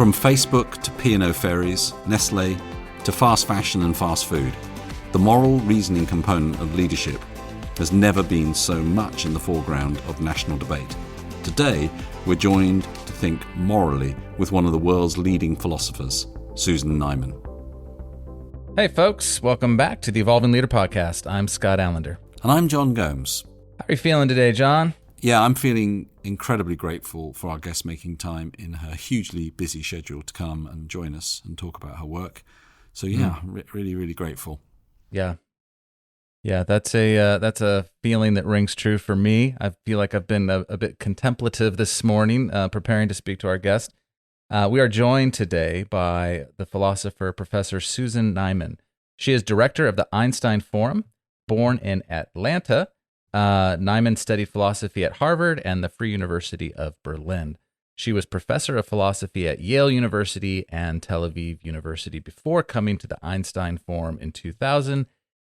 From Facebook to P&O ferries, Nestle to fast fashion and fast food, the moral reasoning component of leadership has never been so much in the foreground of national debate. Today, we're joined to think morally with one of the world's leading philosophers, Susan Neiman. Hey folks, welcome back to the Evolving Leader Podcast. I'm Scott Allender. And I'm John Gomes. How are you feeling today, John? Yeah, I'm feeling incredibly grateful for our guest making time in her hugely busy schedule to come and join us and talk about her work. So really, really grateful. Yeah, that's a feeling that rings true for me. I feel like I've been a bit contemplative this morning, preparing to speak to our guest. We are joined today by the philosopher, Professor Susan Neiman. She is director of the Einstein Forum. Born in Atlanta, Neiman studied philosophy at Harvard and the Free University of Berlin. She was professor of philosophy at Yale University and Tel Aviv University before coming to the Einstein Forum in 2000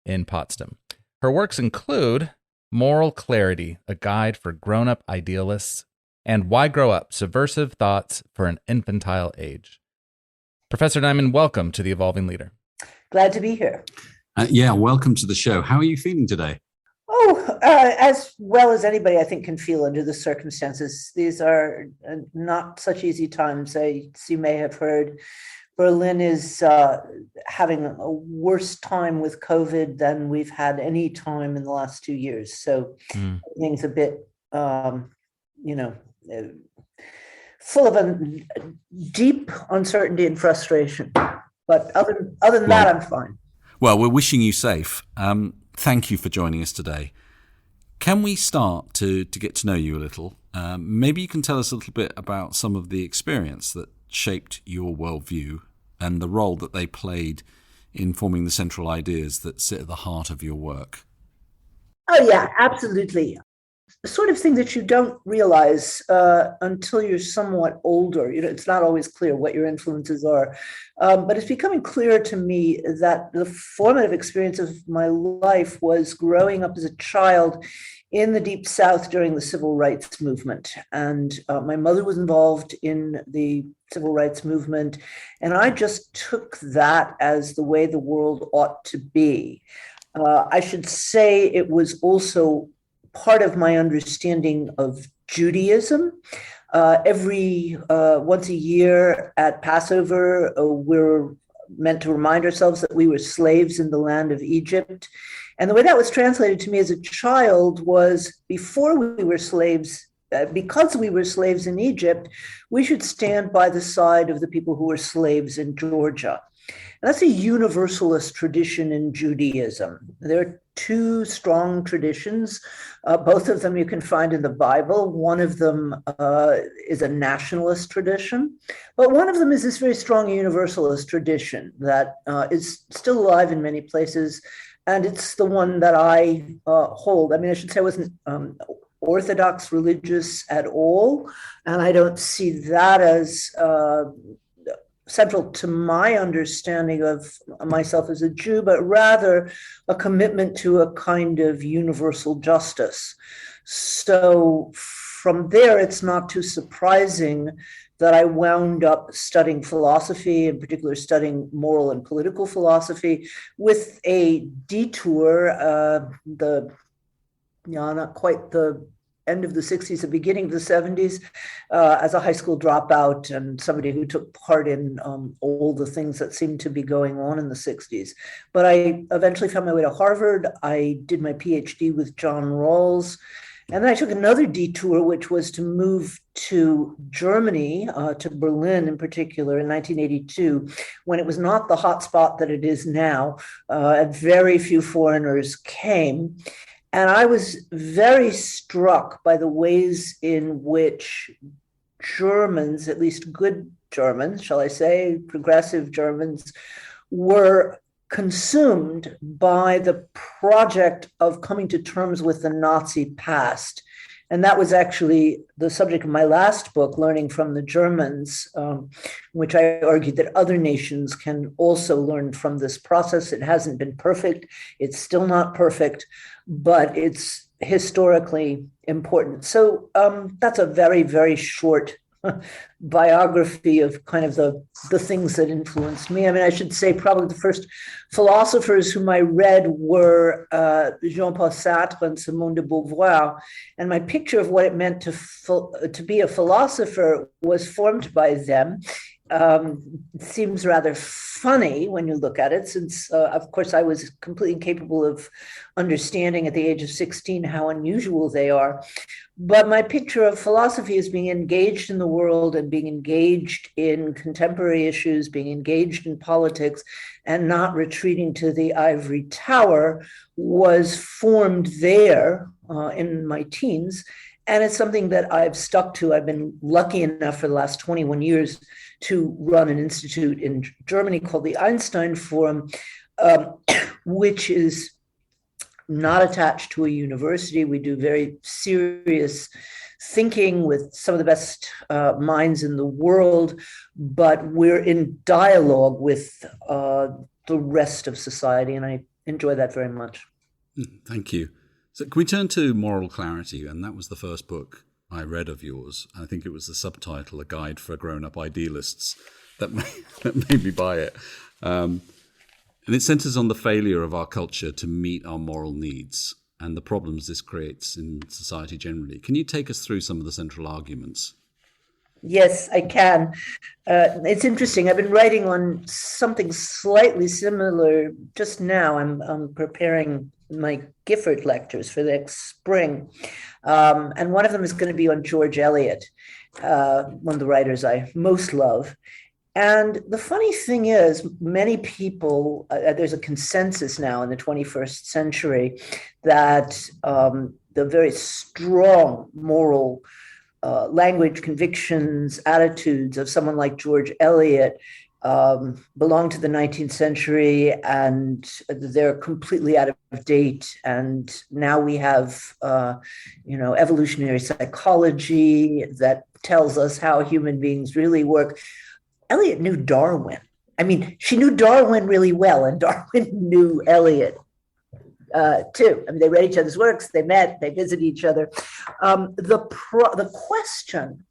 in Potsdam. Her works include Moral Clarity, a guide for grown-up idealists, and Why Grow Up? Subversive Thoughts for an Infantile Age. Professor Neiman, welcome to The Evolving Leader. Glad to be here. Welcome to the show. How are you feeling today? As well as anybody, I think, can feel under the circumstances. These are not such easy times. As you may have heard, Berlin is having a worse time with COVID than we've had any time in the last 2 years. So everything's a bit, full of deep uncertainty and frustration. But other than that, I'm fine. Well, we're wishing you safe. Thank you for joining us today. Can we start to get to know you a little? Maybe you can tell us a little bit about some of the experience that shaped your worldview and the role that they played in forming the central ideas that sit at the heart of your work. Oh, yeah, absolutely. The sort of thing that you don't realize until you're somewhat older. It's not always clear what your influences are. But it's becoming clear to me that the formative experience of my life was growing up as a child in the Deep South during the Civil Rights Movement. And my mother was involved in the Civil Rights Movement. And I just took that as the way the world ought to be. I should say it was also part of my understanding of Judaism. Every once a year at Passover, we're meant to remind ourselves that we were slaves in the land of Egypt. And the way that was translated to me as a child was before we were slaves, because we were slaves in Egypt, we should stand by the side of the people who were slaves in Georgia. And that's a universalist tradition in Judaism. There are two strong traditions. Both of them you can find in the Bible. One of them is a nationalist tradition, but one of them is this very strong universalist tradition that is still alive in many places. And it's the one that I hold. I mean, I should say I wasn't Orthodox religious at all. And I don't see that as central to my understanding of myself as a Jew, but rather a commitment to a kind of universal justice. So from there, it's not too surprising that I wound up studying philosophy, in particular studying moral and political philosophy, with a detour, not quite the end of the 60s, the beginning of the 70s, as a high school dropout and somebody who took part in all the things that seemed to be going on in the 60s. But I eventually found my way to Harvard. I did my PhD with John Rawls. And then I took another detour, which was to move to Germany, to Berlin in particular, in 1982, when it was not the hotspot that it is now. And very few foreigners came. And I was very struck by the ways in which Germans, at least good Germans, shall I say, progressive Germans, were consumed by the project of coming to terms with the Nazi past. And that was actually the subject of my last book, Learning from the Germans, which I argued that other nations can also learn from this process. It hasn't been perfect. It's still not perfect, but it's historically important. So that's a very, very short biography of kind of the things that influenced me. I mean, I should say probably the first philosophers whom I read were Jean-Paul Sartre and Simone de Beauvoir. And my picture of what it meant to be a philosopher was formed by them. It seems rather funny when you look at it, since, of course, I was completely incapable of understanding at the age of 16 how unusual they are. But my picture of philosophy is being engaged in the world and being engaged in contemporary issues, being engaged in politics, and not retreating to the ivory tower was formed there in my teens. And it's something that I've stuck to. I've been lucky enough for the last 21 years to run an institute in Germany called the Einstein Forum, which is not attached to a university. We do very serious thinking with some of the best minds in the world, but we're in dialogue with the rest of society, and I enjoy that very much. Thank you. So can we turn to Moral Clarity? And that was the first book I read of yours. I think it was the subtitle, A Guide for Grown-Up Idealists, that made me buy it. And it centers on the failure of our culture to meet our moral needs and the problems this creates in society generally. Can you take us through some of the central arguments? Yes, I can. It's interesting. I've been writing on something slightly similar just now. I'm preparing my Gifford lectures for next spring. And one of them is going to be on George Eliot, one of the writers I most love. And the funny thing is, many people, there's a consensus now in the 21st century that the very strong moral language, convictions, attitudes of someone like George Eliot belong to the 19th century, and they're completely out of date. And now we have, evolutionary psychology that tells us how human beings really work. Eliot knew Darwin. I mean, she knew Darwin really well, and Darwin knew Eliot too. I mean, they read each other's works, they met, they visited each other. The question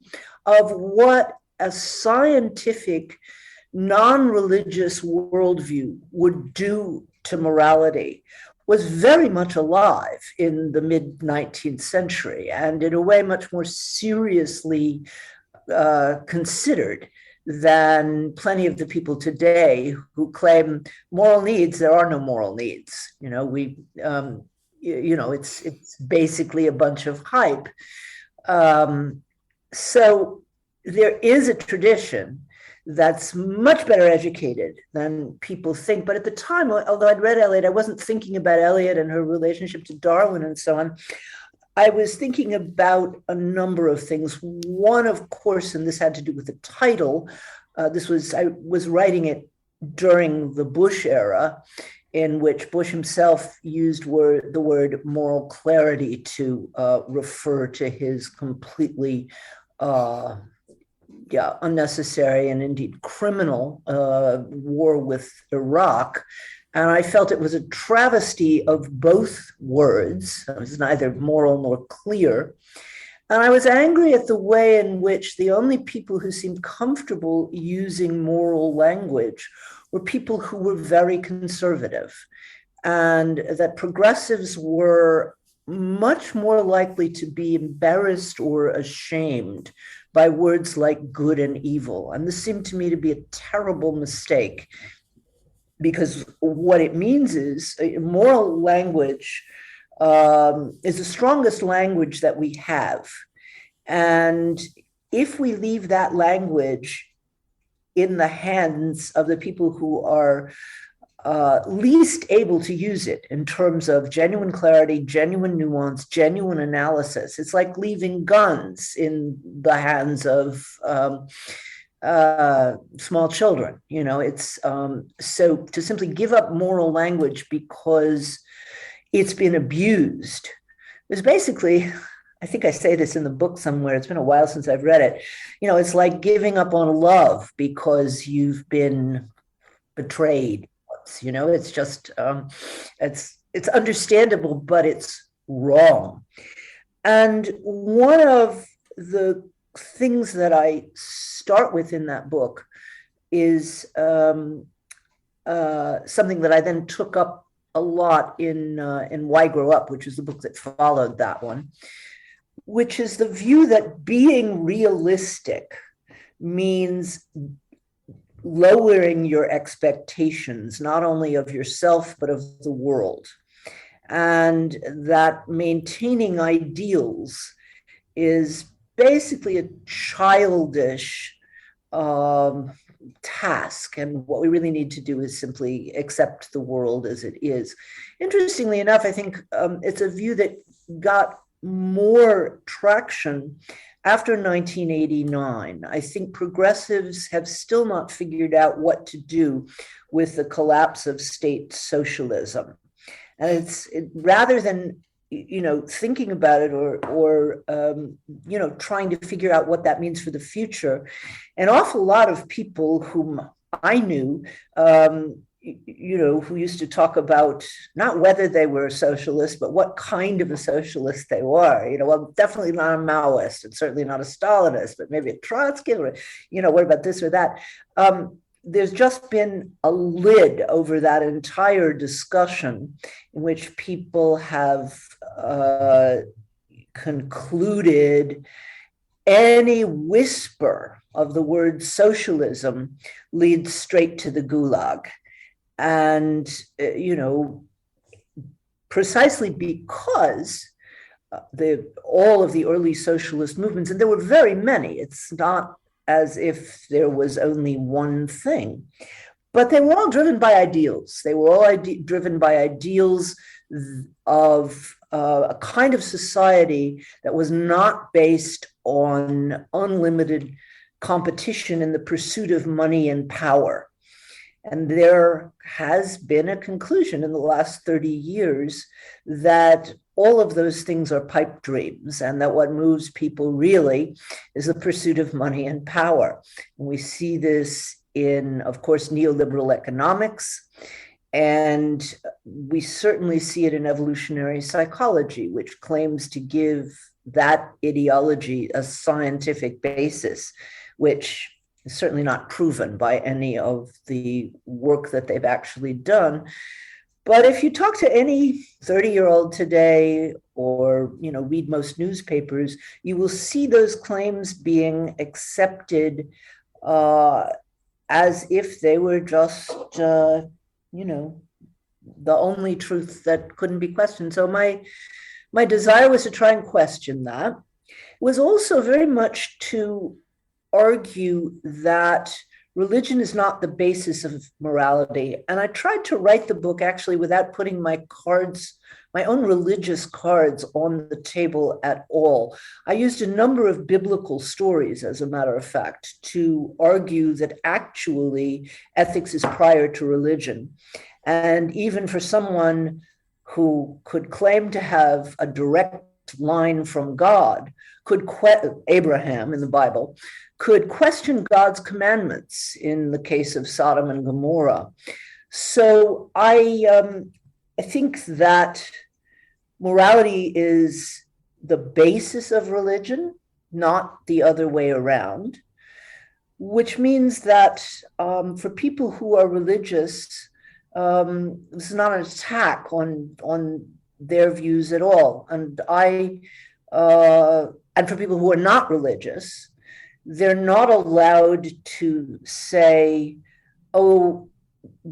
of what a scientific, non-religious worldview would do to morality was very much alive in the mid-19th century, and in a way much more seriously considered than plenty of the people today who claim moral needs. There are no moral needs. It's basically a bunch of hype. So there is a tradition that's much better educated than people think. But at the time, although I'd read Eliot, I wasn't thinking about Eliot and her relationship to Darwin and so on. I was thinking about a number of things. One, of course, and this had to do with the title. I was writing it during the Bush era, in which Bush himself used the word moral clarity to refer to his completely unnecessary and indeed criminal war with Iraq. And I felt it was a travesty of both words. It was neither moral nor clear. And I was angry at the way in which the only people who seemed comfortable using moral language were people who were very conservative, and that progressives were much more likely to be embarrassed or ashamed by words like good and evil. And this seemed to me to be a terrible mistake, because what it means is moral language is the strongest language that we have. And if we leave that language in the hands of the people who are least able to use it in terms of genuine clarity, genuine nuance, genuine analysis, it's like leaving guns in the hands of small children. It's so to simply give up moral language because it's been abused is basically, I think I say this in the book somewhere, it's been a while since I've read it, it's like giving up on love because you've been betrayed. It's just it's understandable, but it's wrong. And one of the things that I start with in that book is something that I then took up a lot in Why Grow Up, which is the book that followed that one, which is the view that being realistic means lowering your expectations, not only of yourself, but of the world. And that maintaining ideals is basically a childish task. And what we really need to do is simply accept the world as it is. Interestingly enough, I think it's a view that got more traction after 1989. I think progressives have still not figured out what to do with the collapse of state socialism. And rather than thinking about it or trying to figure out what that means for the future, an awful lot of people whom I knew, who used to talk about not whether they were a socialist, but what kind of a socialist they were. Well, definitely not a Maoist, and certainly not a Stalinist, but maybe a Trotsky, or, what about this or that? There's just been a lid over that entire discussion in which people have concluded any whisper of the word socialism leads straight to the gulag. And, precisely because all of the early socialist movements, and there were very many, it's not as if there was only one thing, but they were all driven by ideals. They were all driven by ideals of a kind of society that was not based on unlimited competition in the pursuit of money and power. And there has been a conclusion in the last 30 years that all of those things are pipe dreams, and that what moves people really is the pursuit of money and power. And we see this in, of course, neoliberal economics, and we certainly see it in evolutionary psychology, which claims to give that ideology a scientific basis, which is certainly not proven by any of the work that they've actually done. But if you talk to any 30-year-old today, or read most newspapers, you will see those claims being accepted as if they were just the only truth that couldn't be questioned. So my desire was to try and question that. It was also very much to argue that religion is not the basis of morality. And I tried to write the book actually without putting my own religious cards on the table at all. I used a number of biblical stories, as a matter of fact, to argue that actually ethics is prior to religion. And even for someone who could claim to have a direct line from God, Abraham in the Bible, could question God's commandments in the case of Sodom and Gomorrah. So I think that morality is the basis of religion, not the other way around, which means that for people who are religious, this is not an attack on their views at all. And for people who are not religious, they're not allowed to say, oh,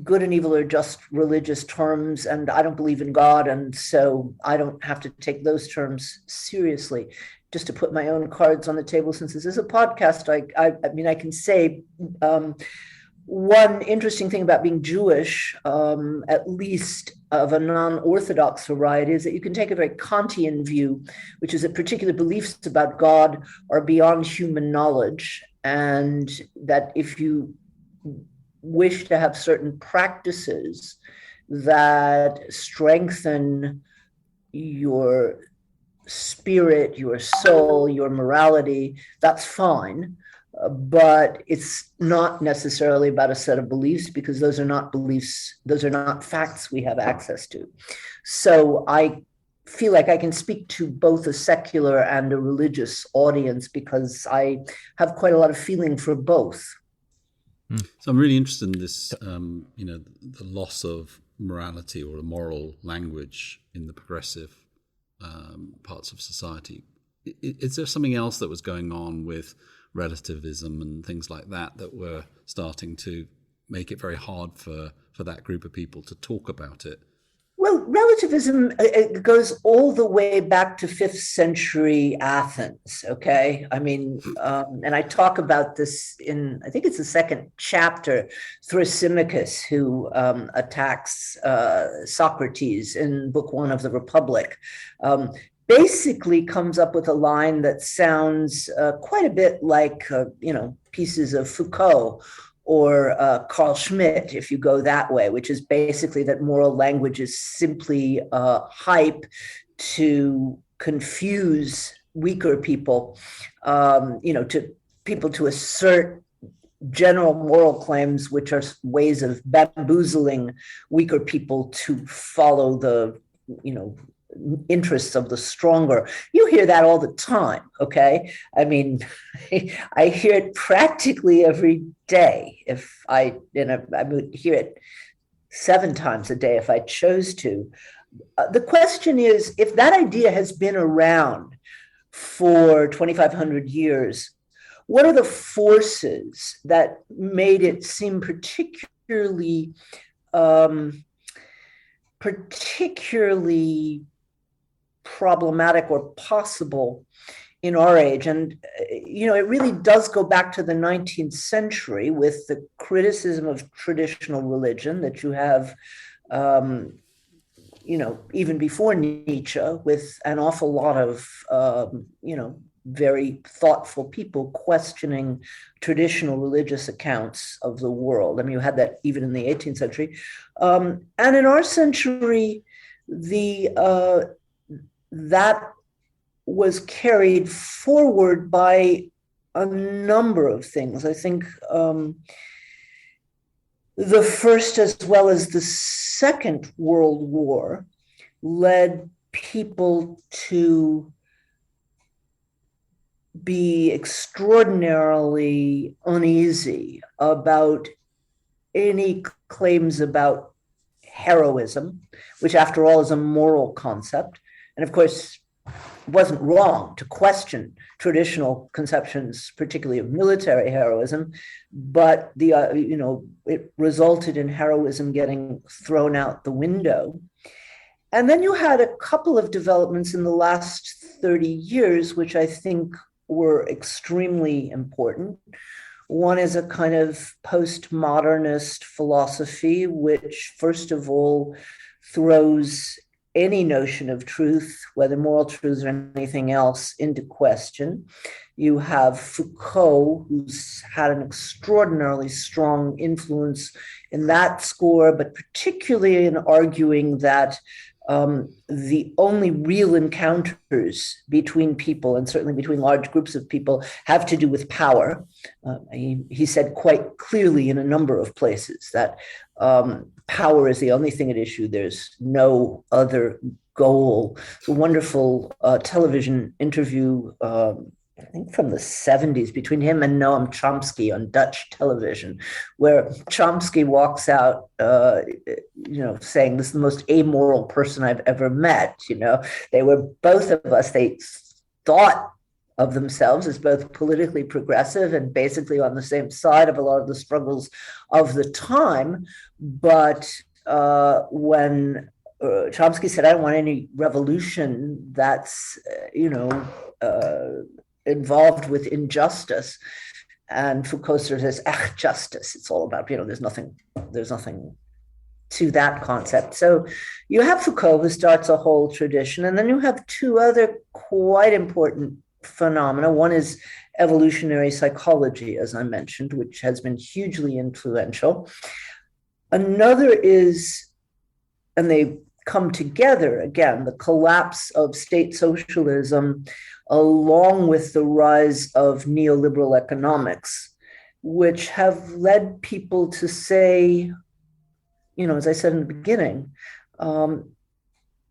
good and evil are just religious terms, and I don't believe in God, and so I don't have to take those terms seriously. Just to put my own cards on the table, since this is a podcast, I can say one interesting thing about being Jewish, at least of a non-Orthodox variety, is that you can take a very Kantian view, which is that particular beliefs about God are beyond human knowledge, and that if you wish to have certain practices that strengthen your spirit, your soul, your morality, that's fine. But it's not necessarily about a set of beliefs, because those are not beliefs, those are not facts we have access to. So I feel like I can speak to both a secular and a religious audience because I have quite a lot of feeling for both. So I'm really interested in this, the loss of morality or a moral language in the progressive parts of society. Is there something else that was going on with relativism and things like that were starting to make it very hard for that group of people to talk about it? Well, relativism it goes all the way back to 5th century Athens, okay? I mean, and I talk about this in, I think it's the second chapter, Thrasymachus, who attacks Socrates in Book 1 of the Republic. Basically comes up with a line that sounds quite a bit like, pieces of Foucault or Carl Schmitt, if you go that way, which is basically that moral language is simply hype to confuse weaker people, to people to assert general moral claims, which are ways of bamboozling weaker people to follow the, interests of the stronger. You hear that all the time, okay? I mean, I hear it practically every day. I would hear it 7 times a day if I chose to. The question is, if that idea has been around for 2,500 years, what are the forces that made it seem particularly problematic or possible in our age? And, it really does go back to the 19th century with the criticism of traditional religion that you have, even before Nietzsche, with an awful lot of, very thoughtful people questioning traditional religious accounts of the world. I mean, you had that even in the 18th century. And in our century, that was carried forward by a number of things. I think the First as well as the Second World War led people to be extraordinarily uneasy about any claims about heroism, which after all is a moral concept. And of course, it wasn't wrong to question traditional conceptions, particularly of military heroism, but it resulted in heroism getting thrown out the window. And then you had a couple of developments in the last 30 years, which I think were extremely important. One is a kind of postmodernist philosophy, which first of all throws any notion of truth, whether moral truths or anything else, into question. You have Foucault, who's had an extraordinarily strong influence in that score, but particularly in arguing that the only real encounters between people, and certainly between large groups of people, have to do with power. He said quite clearly in a number of places that power is the only thing at issue. There's no other goal. It's a wonderful television interview, I think from the 70s, between him and Noam Chomsky on Dutch television, where Chomsky walks out, saying, "This is the most amoral person I've ever met." They were both of us, they thought of themselves as both politically progressive and basically on the same side of a lot of the struggles of the time. But when Chomsky said, "I don't want any revolution that's, involved with injustice," and Foucault says, justice, it's all about, there's nothing to that concept. So you have Foucault, who starts a whole tradition, and then you have 2 other quite important phenomena. One is evolutionary psychology, as I mentioned, which has been hugely influential. Another is, and they come together again, the collapse of state socialism along with the rise of neoliberal economics, which have led people to say, as I said in the beginning,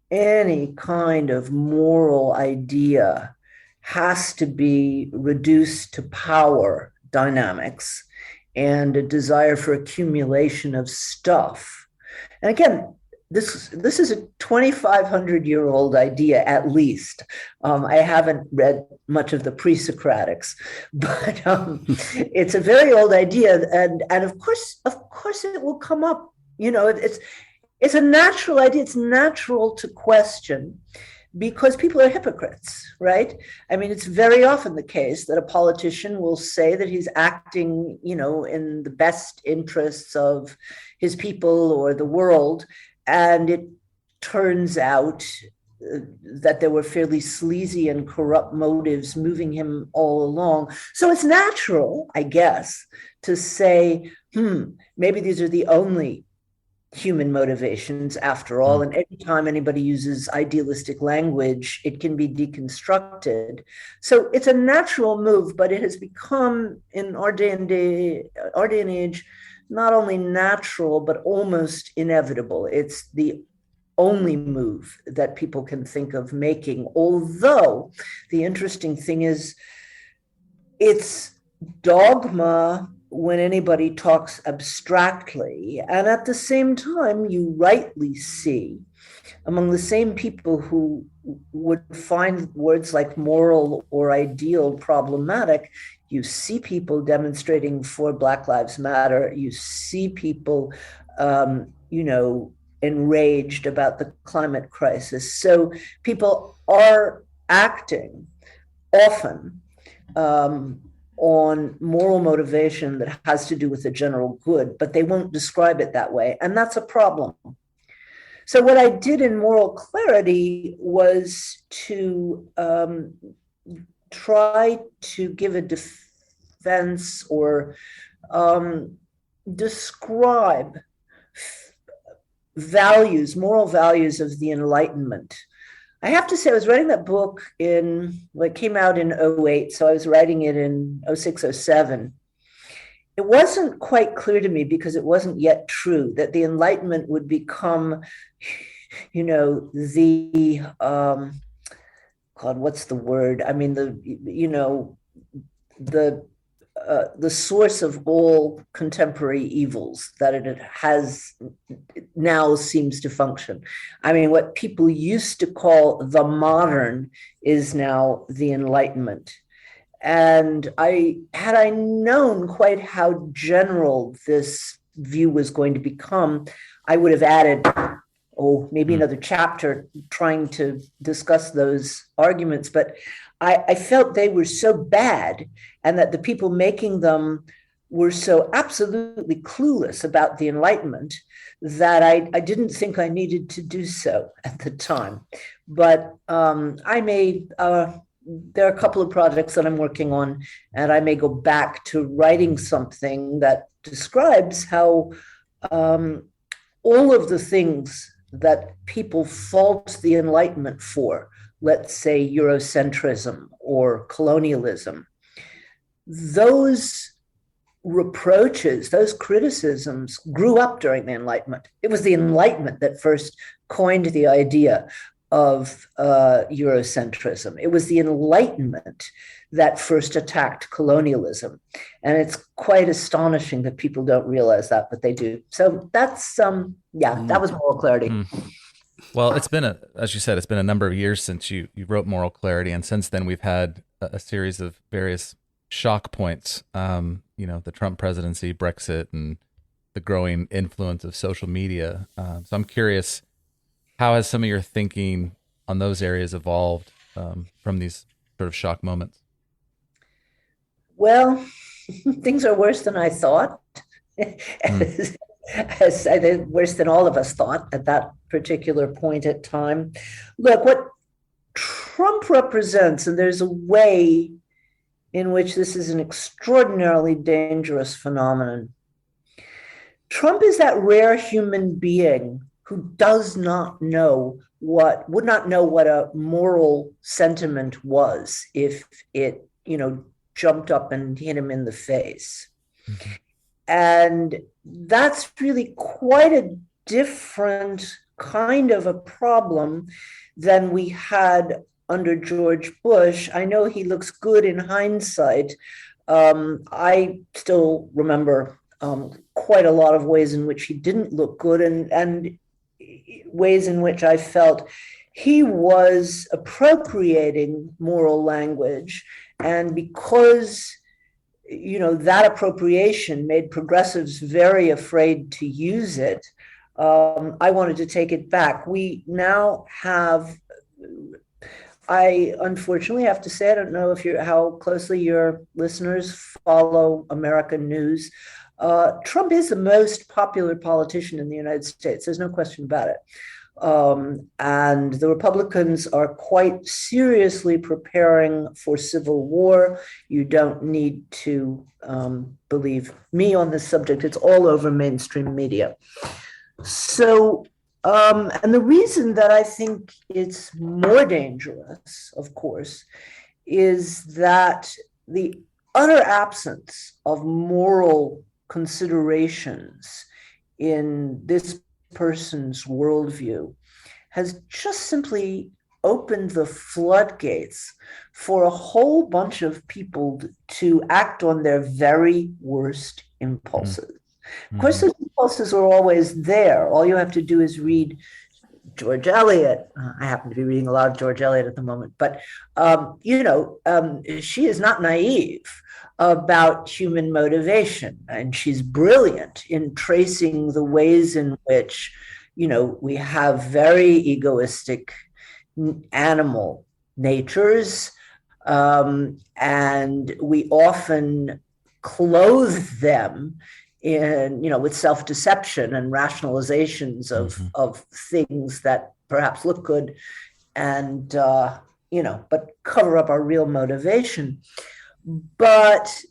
any kind of moral idea has to be reduced to power dynamics and a desire for accumulation of stuff. And again, this is a 2,500-year-old idea at least. I haven't read much of the pre-Socratics, but it's a very old idea, and of course it will come up. It's a natural idea. It's natural to question because people are hypocrites, right? I mean, it's very often the case that a politician will say that he's acting, in the best interests of his people or the world, and it turns out that there were fairly sleazy and corrupt motives moving him all along. So it's natural, I guess, to say, maybe these are the only human motivations after all. And every time anybody uses idealistic language, it can be deconstructed. So it's a natural move, but it has become in our day and age, not only natural, but almost inevitable. It's the only move that people can think of making. Although the interesting thing is it's dogma when anybody talks abstractly. And at the same time, you rightly see among the same people who would find words like moral or ideal problematic, you see people demonstrating for Black Lives Matter. You see people, enraged about the climate crisis. So people are acting often on moral motivation that has to do with the general good, but they won't describe it that way. And that's a problem. So what I did in Moral Clarity was to try to give a defense or describe moral values of the Enlightenment. I have to say, I was writing that book it came out in 2008, so I was writing it in 2006, 2007. It wasn't quite clear to me because it wasn't yet true that the Enlightenment would become, what's the word? I mean, the source of all contemporary evils, that it has now seems to function. I mean, what people used to call the modern is now the Enlightenment. And had I known quite how general this view was going to become, I would have added, maybe another chapter trying to discuss those arguments. But I felt they were so bad and that the people making them were so absolutely clueless about the Enlightenment that I didn't think I needed to do so at the time. But there are a couple of projects that I'm working on, and I may go back to writing something that describes how all of the things that people fault the Enlightenment for, let's say Eurocentrism or colonialism, those reproaches, those criticisms grew up during the Enlightenment. It was the Enlightenment that first coined the idea of Eurocentrism. It was the Enlightenment that first attacked colonialism. And it's quite astonishing that people don't realize that, but they do. So that's, that was Moral Clarity. Well, as you said, it's been a number of years since you wrote Moral Clarity. And since then, we've had a series of various shock points, the Trump presidency, Brexit, and the growing influence of social media. So I'm curious, how has some of your thinking on those areas evolved from these sort of shock moments? Well, things are worse than I thought. As I think worse than all of us thought at that particular point in time. Look, what Trump represents, and there's a way in which this is an extraordinarily dangerous phenomenon. Trump is that rare human being who would not know what a moral sentiment was if it, jumped up and hit him in the face. Mm-hmm. And that's really quite a different kind of a problem than we had under George Bush. I know he looks good in hindsight. I still remember quite a lot of ways in which he didn't look good, and ways in which I felt he was appropriating moral language. And because, that appropriation made progressives very afraid to use it, I wanted to take it back. We now have, I unfortunately have to say, I don't know how closely your listeners follow American news. Trump is the most popular politician in the United States. There's no question about it. And the Republicans are quite seriously preparing for civil war. You don't need to believe me on this subject. It's all over mainstream media. So, and the reason that I think it's more dangerous, of course, is that the utter absence of moral considerations in this person's worldview has just simply opened the floodgates for a whole bunch of people to act on their very worst impulses. Of course, those impulses are always there. All you have to do is read George Eliot. I happen to be reading a lot of George Eliot at the moment, but she is not naive about human motivation, and she's brilliant in tracing the ways in which, we have very egoistic animal natures, and we often clothe them in, with self-deception and rationalizations of things that perhaps look good and, but cover up our real motivation. But,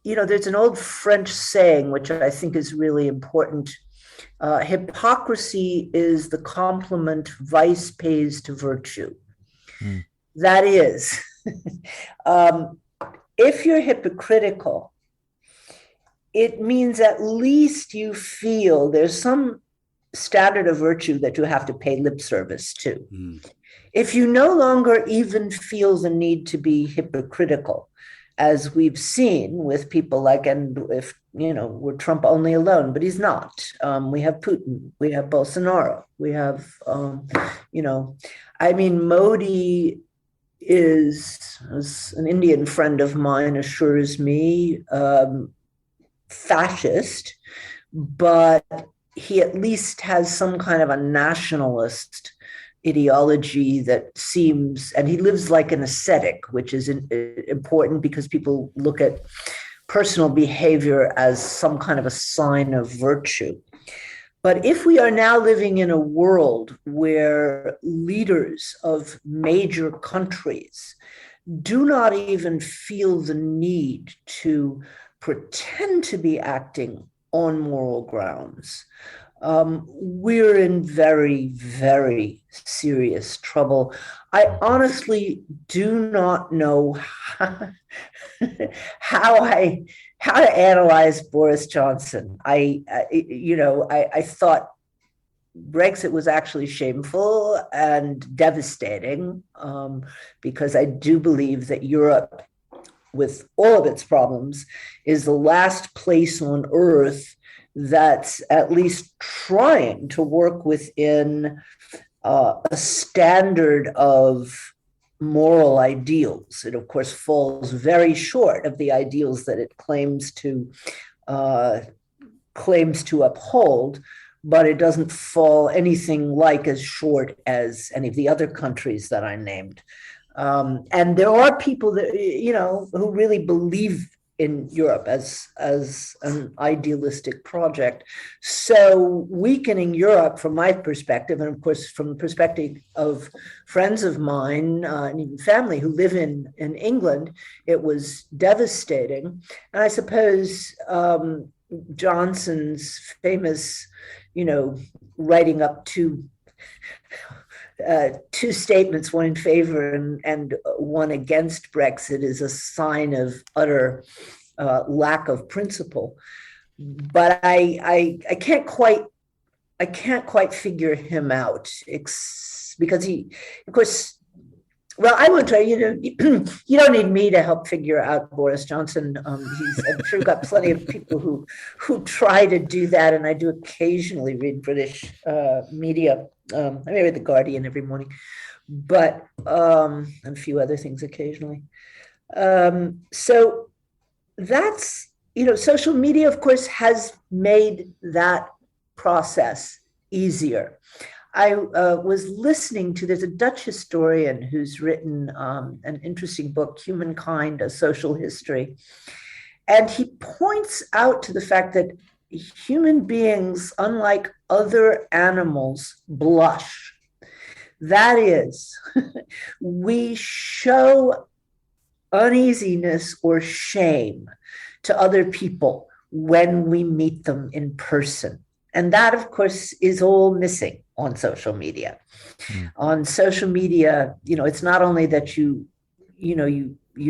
there's an old French saying, which I think is really important. Hypocrisy is the compliment vice pays to virtue. That is, if you're hypocritical, it means at least you feel there's some standard of virtue that you have to pay lip service to. If you no longer even feel the need to be hypocritical, as we've seen with people like, and if, we're Trump only alone, but he's not. We have Putin, we have Bolsonaro, we have, Modi is, as an Indian friend of mine assures me, fascist, but he at least has some kind of a nationalist ideology that seems, and he lives like an ascetic, which is important because people look at personal behavior as some kind of a sign of virtue. But if we are now living in a world where leaders of major countries do not even feel the need to pretend to be acting on moral grounds, we're in very, very serious trouble. I honestly do not know how to analyze Boris Johnson. I thought Brexit was actually shameful and devastating, because I do believe that Europe, with all of its problems, is the last place on earth that's at least trying to work within a standard of moral ideals. It, of course, falls very short of the ideals that it claims to uphold, but it doesn't fall anything like as short as any of the other countries that I named. And there are people that, who really believe in Europe as an idealistic project. So weakening Europe, from my perspective, and of course from the perspective of friends of mine and even family who live in England, it was devastating. And I suppose Johnson's famous, writing up two statements, one in favor and one against Brexit, is a sign of utter lack of principle. But I can't quite I can't quite figure him out because he, of course, well, I will tell you, you don't need me to help figure out Boris Johnson. I'm sure got plenty of people who try to do that, and I do occasionally read British media. I read The Guardian every morning, but and a few other things occasionally. So that's, social media, of course, has made that process easier. I was listening to, there's a Dutch historian who's written an interesting book, Humankind, A Social History. And he points out to the fact that human beings, unlike other animals, blush. That is, we show uneasiness or shame to other people when we meet them in person. And that, of course, is all missing on social media. On social media, it's not only that you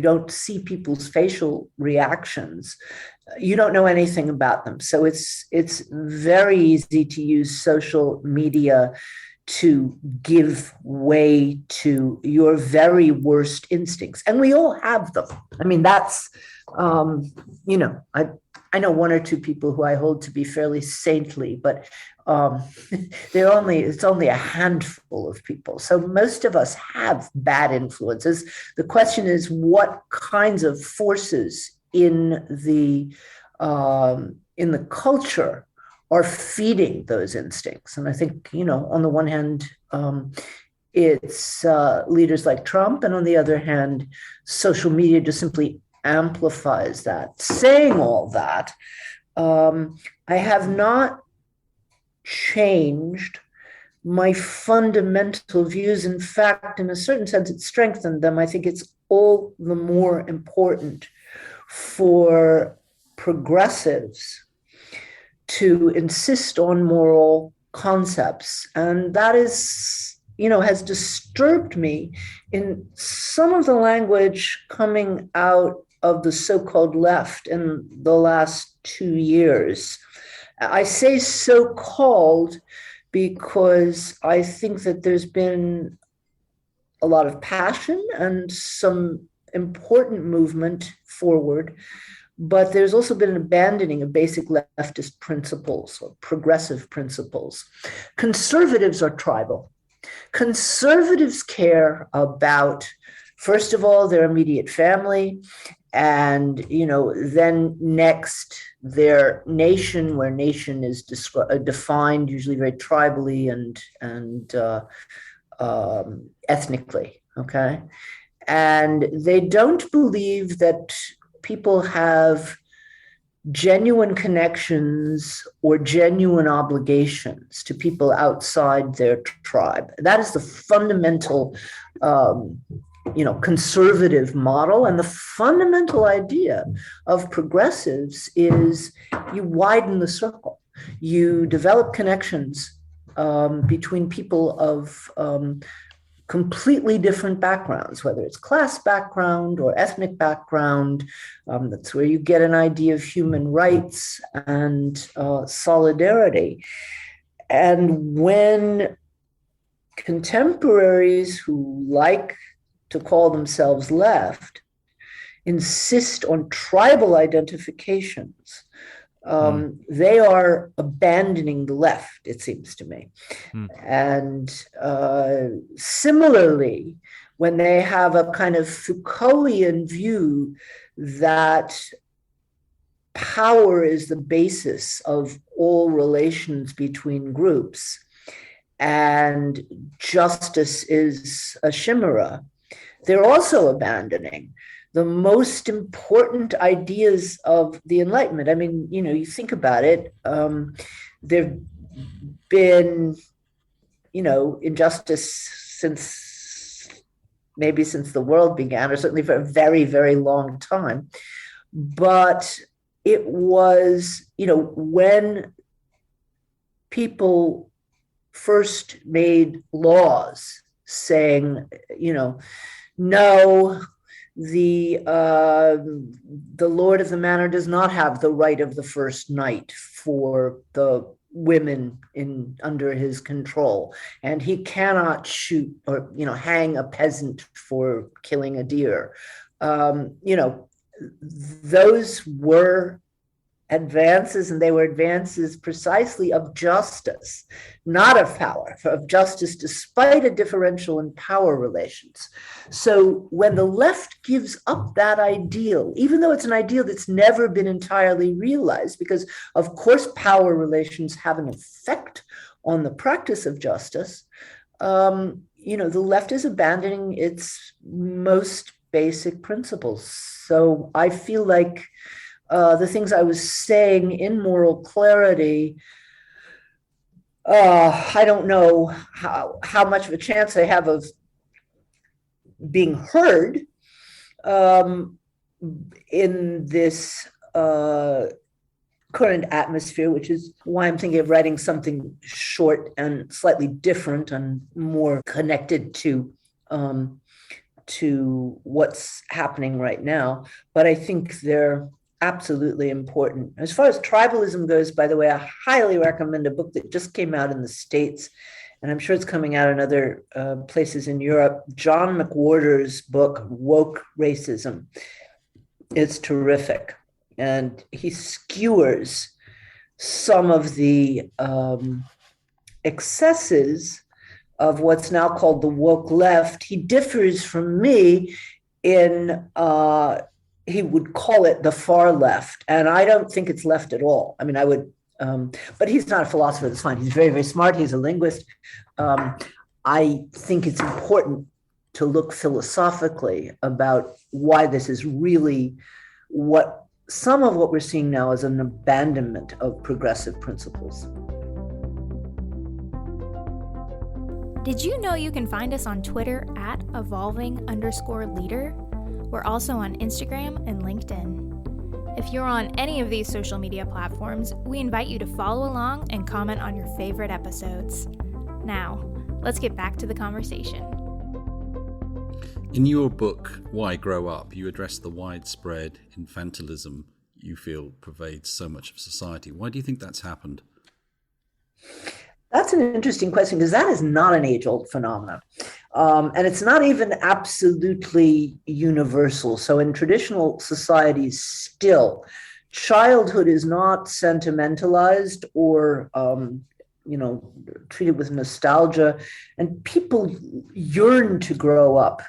don't see people's facial reactions, you don't know anything about them. So it's very easy to use social media to give way to your very worst instincts. And we all have them. I mean, that's, I know one or two people who I hold to be fairly saintly, but it's only a handful of people. So most of us have bad influences. The question is, what kinds of forces in the culture are feeding those instincts? And I think, on the one hand, it's leaders like Trump, and on the other hand, social media just simply amplifies that. Saying all that, I have not changed my fundamental views. In fact, in a certain sense, it strengthened them. I think it's all the more important for progressives to insist on moral concepts. And that is, has disturbed me in some of the language coming out of the so-called left in the last 2 years. I say so-called because I think that there's been a lot of passion and some important movement forward, but there's also been an abandoning of basic leftist principles or progressive principles. Conservatives are tribal. Conservatives care about, first of all, their immediate family, and then next their nation, where nation is defined usually very tribally and ethnically. Okay, and they don't believe that people have genuine connections or genuine obligations to people outside their tribe. That is the fundamental conservative model. And the fundamental idea of progressives is you widen the circle. You develop connections between people of completely different backgrounds, whether it's class background or ethnic background. That's where you get an idea of human rights and solidarity. And when contemporaries who like to call themselves left insist on tribal identifications, they are abandoning the left, it seems to me. And similarly, when they have a kind of Foucaultian view that power is the basis of all relations between groups and justice is a chimera, they're also abandoning the most important ideas of the Enlightenment. I mean, you think about it, there've been, injustice since the world began, or certainly for a very, very long time. But it was, when people first made laws saying, no, the lord of the manor does not have the right of the first night for the women under his control, and he cannot shoot or hang a peasant for killing a deer. Those were advances, and they were advances precisely of justice, not of power, of justice despite a differential in power relations. So when the left gives up that ideal, even though it's an ideal that's never been entirely realized, because of course power relations have an effect on the practice of justice, the left is abandoning its most basic principles. So I feel like the things I was saying in Moral Clarity, I don't know how much of a chance I have of being heard in this current atmosphere, which is why I'm thinking of writing something short and slightly different and more connected to what's happening right now. But I think they're absolutely important. As far as tribalism goes, by the way, I highly recommend a book that just came out in the States, and I'm sure it's coming out in other places in Europe. John McWhorter's book, Woke Racism. It's terrific. And he skewers some of the excesses of what's now called the woke left. He differs from me in he would call it the far left. And I don't think it's left at all. I mean, I would, but he's not a philosopher. That's fine. He's very, very smart. He's a linguist. I think it's important to look philosophically about why this is really some of what we're seeing now is an abandonment of progressive principles. Did you know you can find us on Twitter at evolving_leader? We're also on Instagram and LinkedIn. If you're on any of these social media platforms, we invite you to follow along and comment on your favorite episodes. Now, let's get back to the conversation. In your book, Why Grow Up, you address the widespread infantilism you feel pervades so much of society. Why do you think that's happened? That's an interesting question, because that is not an age-old phenomenon. And it's not even absolutely universal. So in traditional societies still, childhood is not sentimentalized or treated with nostalgia, and people yearn to grow up.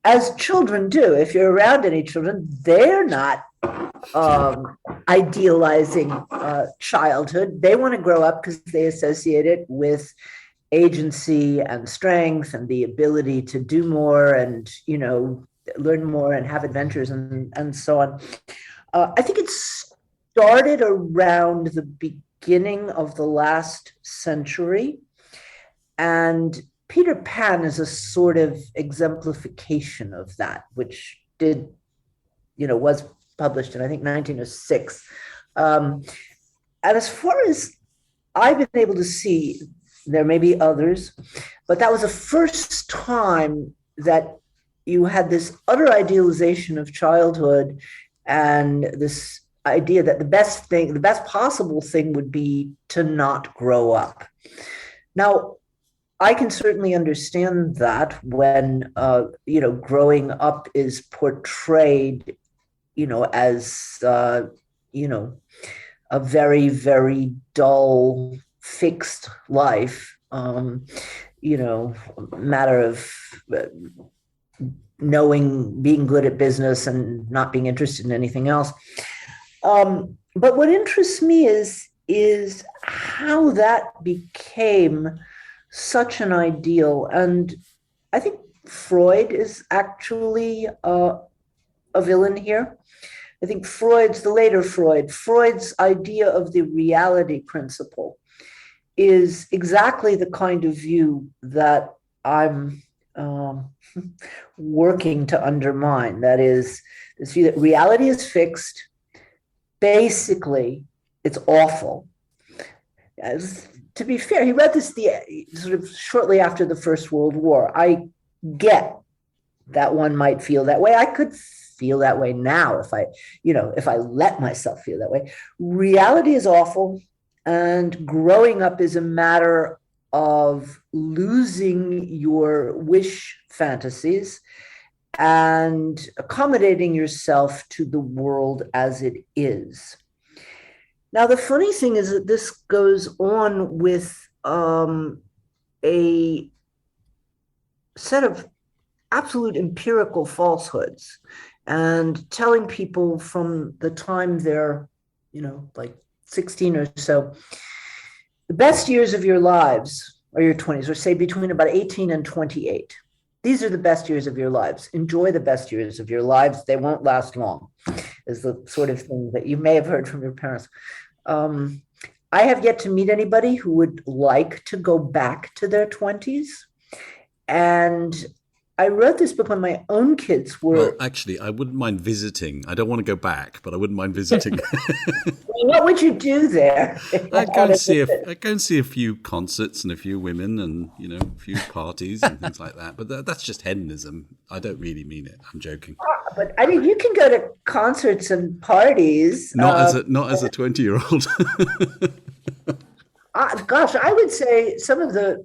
As children do. If you're around any children, they're not idealizing childhood. They want to grow up because they associate it with agency and strength and the ability to do more and, learn more and have adventures and so on. I think it started around the beginning of the last century. And Peter Pan is a sort of exemplification of that, which was published in, I think, 1906. And as far as I've been able to see, there may be others, but that was the first time that you had this utter idealization of childhood and this idea that the best possible thing would be to not grow up. Now, I can certainly understand that when, growing up is portrayed, as, a very, very dull, fixed life, matter of being good at business and not being interested in anything else. But what interests me is how that became such an ideal. And I think Freud is actually a villain here. I think Freud's idea of the reality principle is exactly the kind of view that I'm working to undermine. That is, this view that reality is fixed. Basically, it's awful. To be fair, he read this sort of shortly after the First World War. I get that one might feel that way. I could feel that way now if I let myself feel that way. Reality is awful. And growing up is a matter of losing your wish fantasies and accommodating yourself to the world as it is. Now, the funny thing is that this goes on with a set of absolute empirical falsehoods and telling people from the time they're, like 16 or so, the best years of your lives are your 20s, or say between about 18 and 28. These are the best years of your lives. Enjoy the best years of your lives. They won't last long, is the sort of thing that you may have heard from your parents. I have yet to meet anybody who would like to go back to their 20s. And I wrote this book when my own kids were... Well, actually, I wouldn't mind visiting. I don't want to go back, but I wouldn't mind visiting. What would you do there? I'd go and see a few concerts and a few women and, a few parties and things like that. But that's just hedonism. I don't really mean it. I'm joking. But I mean, you can go to concerts and parties. Not as a 20-year-old. Gosh, I would say some of the,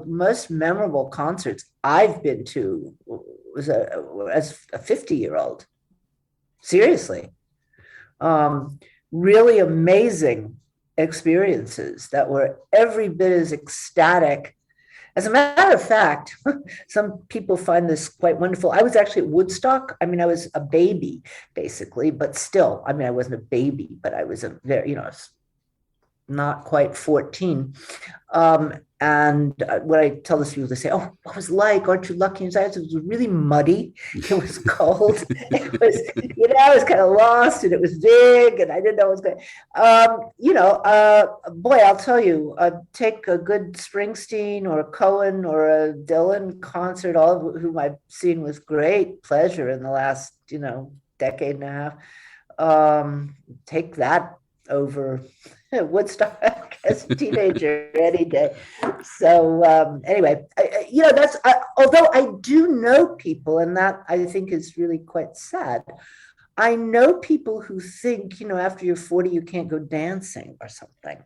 most memorable concerts I've been to was as a 50-year-old. Seriously. Really amazing experiences that were every bit as ecstatic. As a matter of fact, some people find this quite wonderful. I was actually at Woodstock. I mean, I was a baby, basically, but still, I mean, I wasn't a baby, but I was a very, not quite 14. And when I tell this to people, they say, "Oh, what was it like? Aren't you lucky?" And it was really muddy. It was cold. It was, I was kind of lost, and it was big, and I didn't know what was going. Boy, I'll tell you, take a good Springsteen or a Cohen or a Dylan concert, all of whom I've seen with great pleasure in the last, decade and a half. Take that over Woodstock as a teenager any day. So anyway, although I do know people, and that I think is really quite sad. I know people who think, after you're 40, you can't go dancing or something.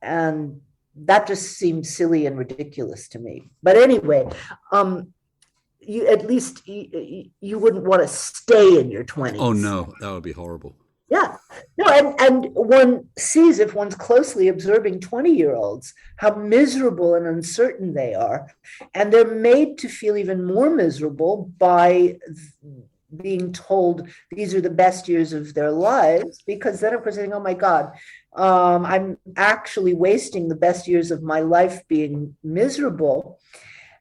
And that just seems silly and ridiculous to me. But anyway, you at least you wouldn't want to stay in your 20s. Oh, no, that would be horrible. Yeah, no, and one sees, if one's closely observing 20-year-olds, how miserable and uncertain they are. And they're made to feel even more miserable by being told these are the best years of their lives, because then, of course, they think, oh, my God, I'm actually wasting the best years of my life being miserable.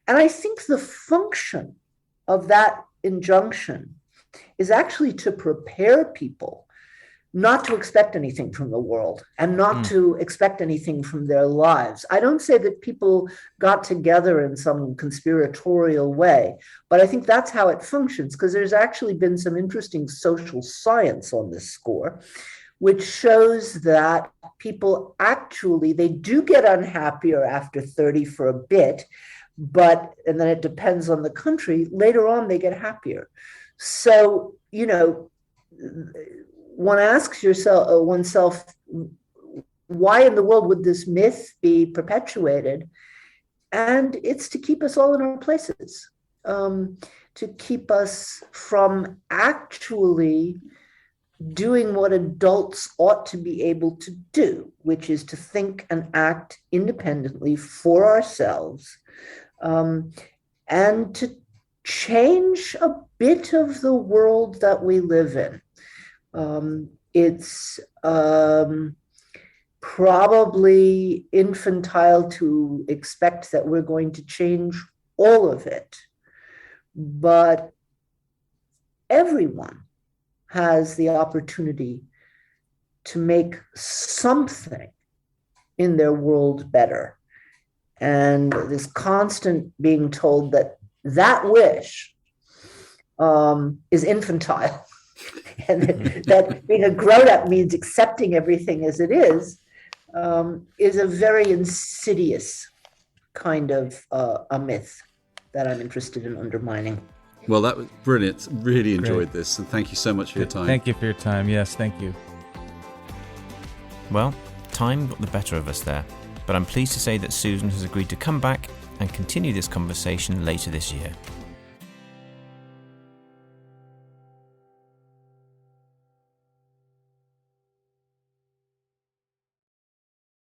And I think the function of that injunction is actually to prepare people not to expect anything from the world and not to expect anything from their lives. I don't say that people got together in some conspiratorial way, but I think that's how it functions, because there's actually been some interesting social science on this score, which shows that people actually, they do get unhappier after 30 for a bit, and then it depends on the country, later on they get happier. So, one asks oneself, why in the world would this myth be perpetuated? And it's to keep us all in our places, to keep us from actually doing what adults ought to be able to do, which is to think and act independently for ourselves, and to change a bit of the world that we live in. It's probably infantile to expect that we're going to change all of it, but everyone has the opportunity to make something in their world better. And this constant being told that wish is infantile. And that being a grown-up means accepting everything as it is a very insidious kind of a myth that I'm interested in undermining. Well, that was brilliant. Really enjoyed this, and thank you so much for your time. Thank you for your time. Yes, thank you. Well, time got the better of us there, but I'm pleased to say that Susan has agreed to come back and continue this conversation later this year.